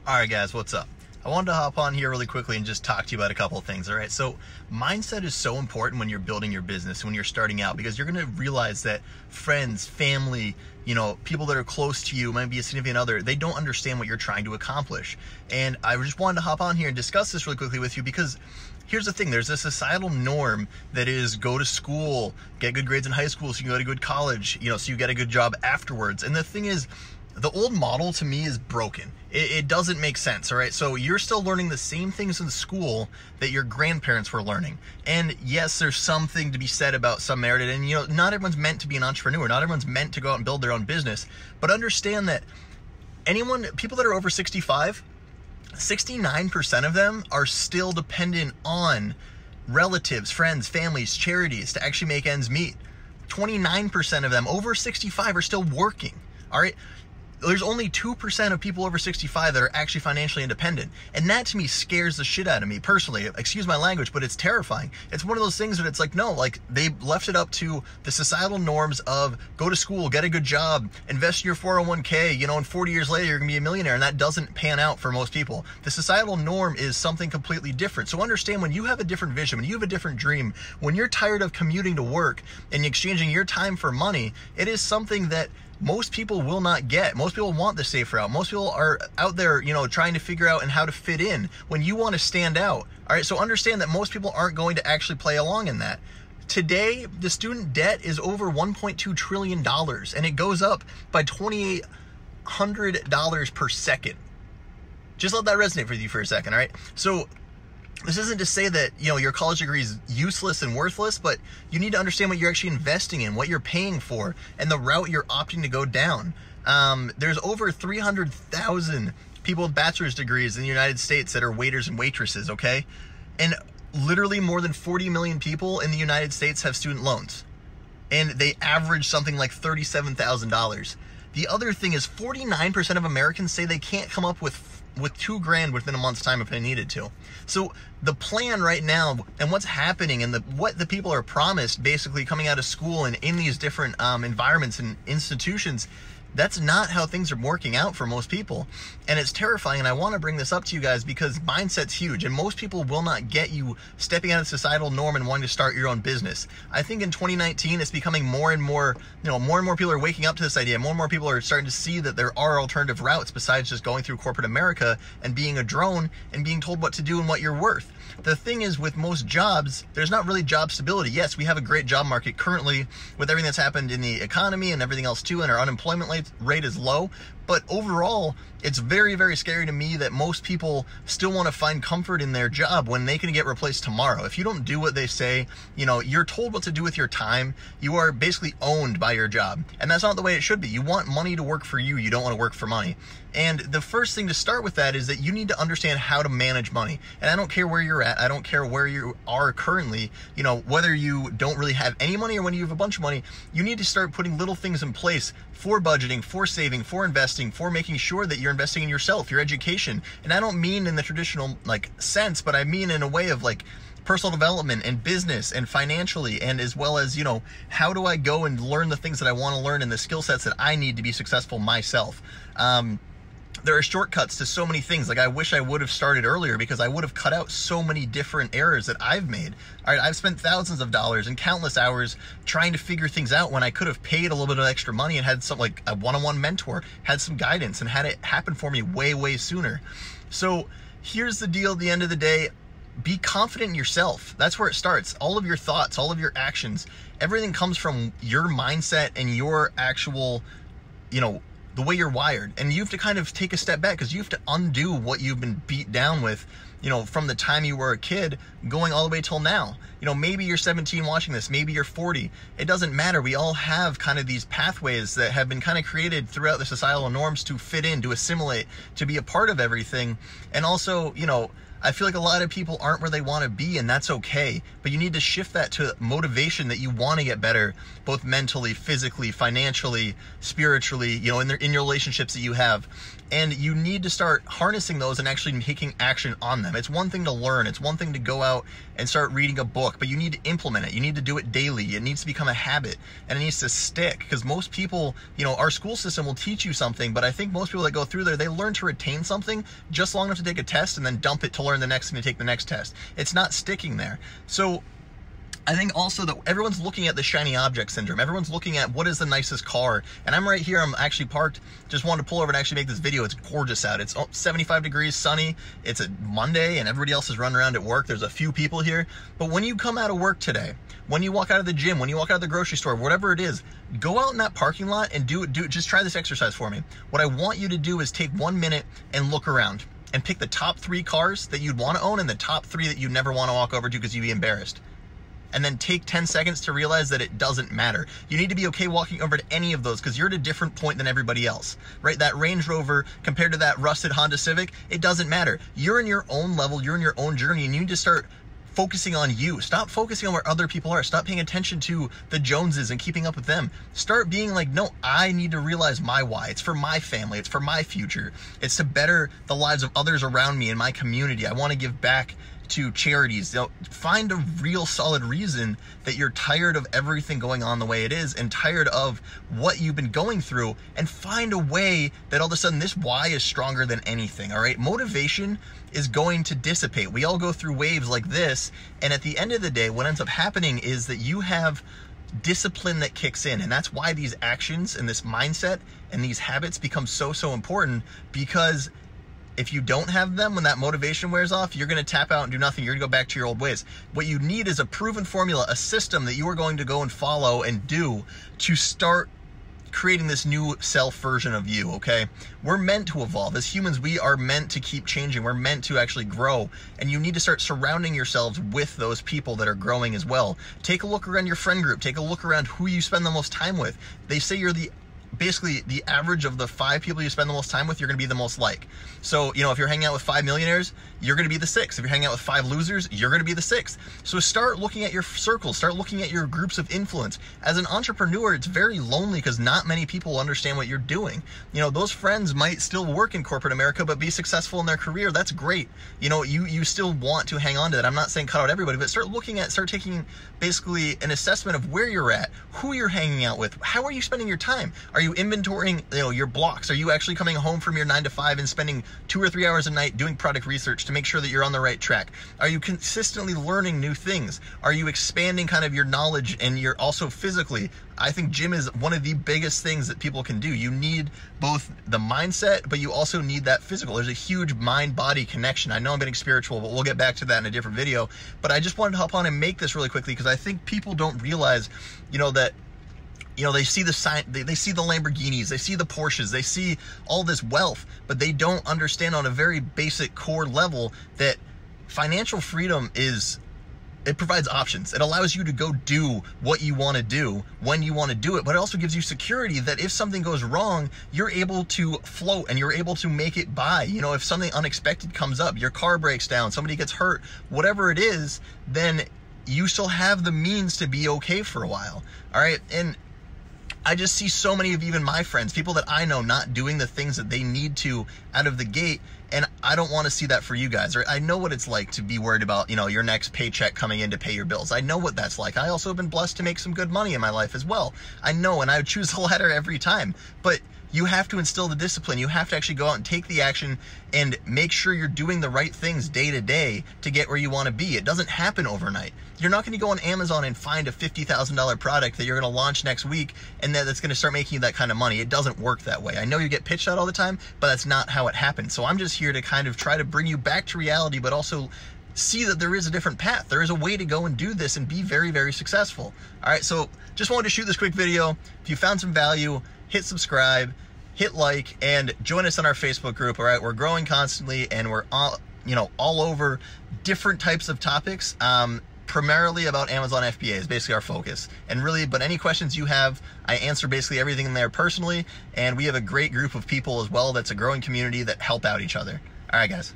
Alright guys, what's up? I wanted to hop on here really quickly and just talk to you about a couple of things, alright? So, mindset is so important when you're building your business, when you're starting out, because you're going to realize that friends, family, people that are close to you, might be a significant other, they don't understand what you're trying to accomplish. And I just wanted to hop on here and discuss this really quickly with you because here's the thing, there's a societal norm that is go to school, get good grades in high school so you can go to good college, so you get a good job afterwards. And the thing is, the old model to me is broken. It doesn't make sense, all right? So you're still learning the same things in school that your grandparents were learning. And yes, there's something to be said about some merit. And not everyone's meant to be an entrepreneur. Not everyone's meant to go out and build their own business. But understand that people that are over 65, 69% of them are still dependent on relatives, friends, families, charities to actually make ends meet. 29% of them over 65 are still working, all right? There's only 2% of people over 65 that are actually financially independent. And that to me scares the shit out of me personally. Excuse my language, but it's terrifying. It's one of those things that it's like, no, like they left it up to the societal norms of go to school, get a good job, invest in your 401k, and 40 years later you're gonna be a millionaire. And that doesn't pan out for most people. The societal norm is something completely different. So understand, when you have a different vision, when you have a different dream, when you're tired of commuting to work and exchanging your time for money, it is something that most people will not get. Most people want the safe route. Most people are out there, trying to figure out and how to fit in when you want to stand out. All right, so understand that most people aren't going to actually play along in that. Today, the student debt is over $1.2 trillion, and it goes up by $2,800 per second. Just let that resonate with you for a second, all right? So this isn't to say that, your college degree is useless and worthless, but you need to understand what you're actually investing in, what you're paying for, and the route you're opting to go down. There's over 300,000 people with bachelor's degrees in the United States that are waiters and waitresses, okay? And literally more than 40 million people in the United States have student loans. And they average something like $37,000. The other thing is 49% of Americans say they can't come up with $2,000 within a month's time if they needed to. So the plan right now and what's happening and what the people are promised basically coming out of school and in these different environments and institutions, that's not how things are working out for most people. And it's terrifying. And I want to bring this up to you guys because mindset's huge. And most people will not get you stepping out of societal norm and wanting to start your own business. I think in 2019, it's becoming more and more people are waking up to this idea. More and more people are starting to see that there are alternative routes besides just going through corporate America and being a drone and being told what to do and what you're worth. The thing is, with most jobs, there's not really job stability. Yes, we have a great job market currently with everything that's happened in the economy and everything else too, and our unemployment rate is low. But overall, it's very, very scary to me that most people still want to find comfort in their job when they can get replaced tomorrow. If you don't do what they say, you're told what to do with your time. You are basically owned by your job. And that's not the way it should be. You want money to work for you. You don't want to work for money. And the first thing to start with that is that you need to understand how to manage money. And I don't care where you're at. I don't care where you are currently, whether you don't really have any money or when you have a bunch of money, you need to start putting little things in place for budgeting, for saving, for investing, for making sure that you're investing in yourself, your education. And I don't mean in the traditional sense, but I mean in a way of personal development and business and financially, and as well as, how do I go and learn the things that I want to learn and the skill sets that I need to be successful myself. There are shortcuts to so many things. I wish I would have started earlier because I would have cut out so many different errors that I've made. All right, I've spent thousands of dollars and countless hours trying to figure things out when I could have paid a little bit of extra money and had some a one-on-one mentor, had some guidance, and had it happen for me way, way sooner. So here's the deal at the end of the day. Be confident in yourself. That's where it starts. All of your thoughts, all of your actions, everything comes from your mindset and your actual, the way you're wired. And you have to kind of take a step back because you have to undo what you've been beat down with, from the time you were a kid going all the way till now. Maybe you're 17 watching this, maybe you're 40. It doesn't matter. We all have kind of these pathways that have been kind of created throughout the societal norms to fit in, to assimilate, to be a part of everything. And also, I feel like a lot of people aren't where they want to be, and that's okay. But you need to shift that to motivation that you want to get better, both mentally, physically, financially, spiritually, in your relationships that you have. And you need to start harnessing those and actually taking action on them. It's one thing to learn. It's one thing to go out and start reading a book, but you need to implement it. You need to do it daily. It needs to become a habit, and it needs to stick, because most people, our school system will teach you something, but I think most people that go through there, they learn to retain something just long enough to take a test and then dump it to learn the next thing to take the next test. It's not sticking there. So I think also that everyone's looking at the shiny object syndrome. Everyone's looking at what is the nicest car. And I'm right here, I'm actually parked, just wanted to pull over and actually make this video. It's gorgeous out. It's 75 degrees, sunny. It's a Monday and everybody else is running around at work. There's a few people here. But when you come out of work today, when you walk out of the gym, when you walk out of the grocery store, whatever it is, go out in that parking lot and do it. Just try this exercise for me. What I want you to do is take 1 minute and look around and pick the top 3 cars that you'd want to own and the top 3 that you never want to walk over to because you'd be embarrassed. And then take 10 seconds to realize that it doesn't matter. You need to be okay walking over to any of those because you're at a different point than everybody else, right? That Range Rover compared to that rusted Honda Civic, it doesn't matter. You're in your own level, you're in your own journey, and you need to start focusing on you. Stop focusing on where other people are. Stop paying attention to the Joneses and keeping up with them. Start being like, no, I need to realize my why. It's for my family. It's for my future. It's to better the lives of others around me in my community. I want to give back to charities. Find a real solid reason that you're tired of everything going on the way it is and tired of what you've been going through, and find a way that all of a sudden this why is stronger than anything. All right, motivation is going to dissipate. We all go through waves like this, and at the end of the day, what ends up happening is that you have discipline that kicks in, and that's why these actions and this mindset and these habits become so important, because if you don't have them, when that motivation wears off, you're going to tap out and do nothing. You're going to go back to your old ways. What you need is a proven formula, a system that you are going to go and follow and do to start creating this new self version of you, okay? We're meant to evolve. As humans, we are meant to keep changing. We're meant to actually grow. And you need to start surrounding yourselves with those people that are growing as well. Take a look around your friend group. Take a look around who you spend the most time with. They say you're basically the average of the 5 people you spend the most time with, you're going to be the most like. So, if you're hanging out with 5 millionaires, you're going to be the 6th. If you're hanging out with 5 losers, you're going to be the 6th. So start looking at your circles, start looking at your groups of influence. As an entrepreneur, it's very lonely because not many people understand what you're doing. Those friends might still work in corporate America, but be successful in their career. That's great. You still want to hang on to that. I'm not saying cut out everybody, but start taking basically an assessment of where you're at, who you're hanging out with, how are you spending your time? Are you inventorying, your blocks? Are you actually coming home from your 9 to 5 and spending 2 or 3 hours a night doing product research to make sure that you're on the right track? Are you consistently learning new things? Are you expanding kind of your knowledge, and you're also physically? I think gym is one of the biggest things that people can do. You need both the mindset, but you also need that physical. There's a huge mind-body connection. I know I'm getting spiritual, but we'll get back to that in a different video. But I just wanted to hop on and make this really quickly because I think people don't realize, that they see the sign, they see the Lamborghinis, they see the Porsches, they see all this wealth, but they don't understand on a very basic core level that financial freedom it provides options. It allows you to go do what you want to do when you want to do it, but it also gives you security that if something goes wrong, you're able to float and you're able to make it by. If something unexpected comes up, your car breaks down, somebody gets hurt, whatever it is, then you still have the means to be okay for a while. All right. And I just see so many of even my friends, people that I know, not doing the things that they need to out of the gate. And I don't want to see that for you guys. Right? I know what it's like to be worried about, your next paycheck coming in to pay your bills. I know what that's like. I also have been blessed to make some good money in my life as well. I know, and I would choose the latter every time. But you have to instill the discipline. You have to actually go out and take the action and make sure you're doing the right things day to day to get where you want to be. It doesn't happen overnight. You're not going to go on Amazon and find a $50,000 product that you're going to launch next week and that's going to start making you that kind of money. It doesn't work that way. I know you get pitched out all the time, but that's not how it happens. So I'm just here to kind of try to bring you back to reality, but also see that there is a different path. There is a way to go and do this and be very, very successful. All right, so just wanted to shoot this quick video. If you found some value, hit subscribe, hit like, and join us on our Facebook group. All right, we're growing constantly, and we're all over different types of topics. Primarily about Amazon FBA is basically our focus. And really, but any questions you have, I answer basically everything in there personally. And we have a great group of people as well that's a growing community that help out each other. All right, guys.